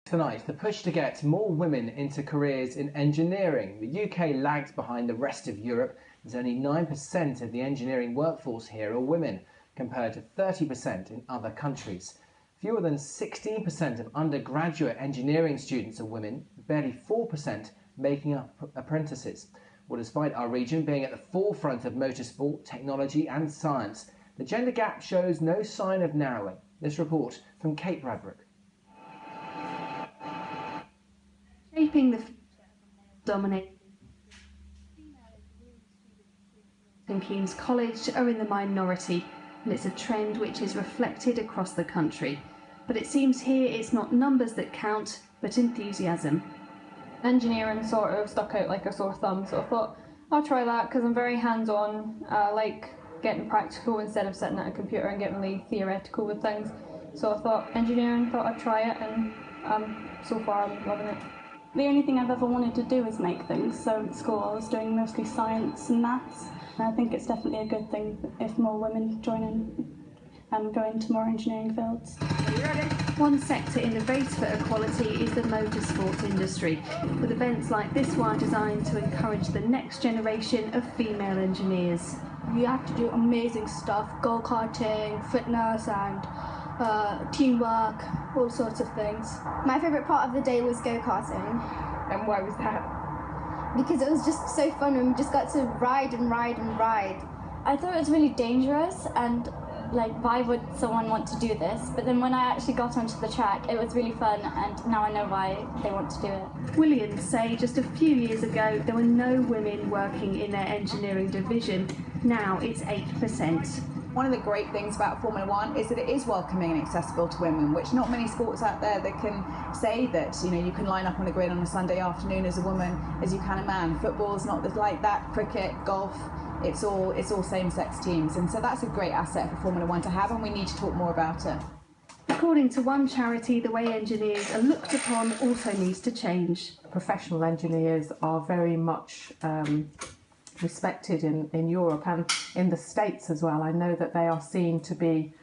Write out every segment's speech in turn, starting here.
Tonight, the push to get more women into careers in engineering. The UK lags behind the rest of Europe, as only 9% of the engineering workforce here are women, compared to 30% in other countries. Fewer than 16% of undergraduate engineering students are women, barely 4% making up apprentices. Well, despite our region being at the forefront of motorsport, technology and science, the gender gap shows no sign of narrowing. This report from Kate Bradbrook. Shaping the future dominated in King's College are in the minority, and it's a trend which is reflected across the country. But it seems here it's not numbers that count, but enthusiasm. Engineering sort of stuck out like a sore thumb, so I thought I'll try that because I'm very hands-on. I like getting practical instead of sitting at a computer and getting really theoretical with things. So I thought engineering, thought I'd try it, and so far I'm loving it. The only thing I've ever wanted to do is make things, so at school I was doing mostly science and maths. And I think it's definitely a good thing if more women join in and go into more engineering fields. One sector in the race for equality is the motorsport industry, with events like this one designed to encourage the next generation of female engineers. You have to do amazing stuff, go-karting, fitness and teamwork, all sorts of things. My favourite part of the day was go-karting. And why was that? Because it was just so fun and we just got to ride and ride and ride. I thought it was really dangerous and like, why would someone want to do this? But then when I actually got onto the track, it was really fun, and now I know why they want to do it. Williams say just a few years ago there were no women working in their engineering division. Now it's 8%. One of the great things about Formula One is that it is welcoming and accessible to women, which not many sports out there that can say that, you know, you can line up on a grid on a Sunday afternoon as a woman as you can a man. Football's not like that, cricket, golf, it's all same-sex teams, and so that's a great asset for Formula One to have, and we need to talk more about it. According to one charity, the way engineers are looked upon also needs to change. Professional engineers are very much respected in Europe and in the States as well. I know that they are seen to be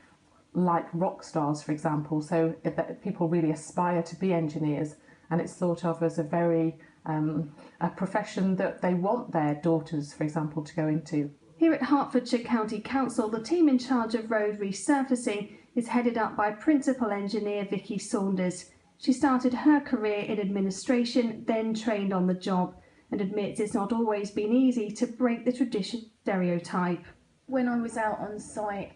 like rock stars, for example, so that people really aspire to be engineers, and it's thought of as a very a profession that they want their daughters, for example, to go into. Here at Hertfordshire County Council, the team in charge of road resurfacing is headed up by Principal Engineer Vicky Saunders. She started her career in administration, then trained on the job, and admits it's not always been easy to break the traditional stereotype. When I was out on site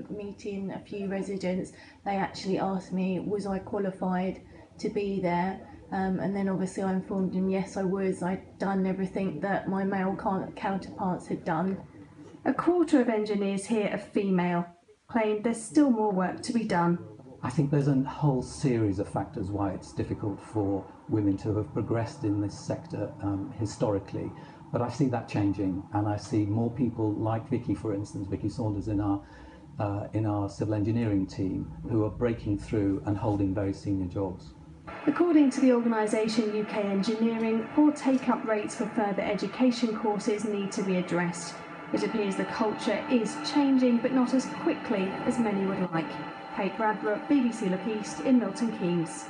meeting a few residents, they actually asked me was I qualified to be there, and then obviously I informed them yes I was. I'd done everything that my male counterparts had done. A quarter of engineers here are female, claim there's still more work to be done. I think there's a whole series of factors why it's difficult for women to have progressed in this sector historically, but I see that changing, and I see more people like Vicky, for instance, Vicky Saunders in our civil engineering team, who are breaking through and holding very senior jobs. According to the organisation UK Engineering, poor take-up rates for further education courses need to be addressed. It appears the culture is changing, but not as quickly as many would like. Kate Bradbrook, BBC Look East in Milton Keynes.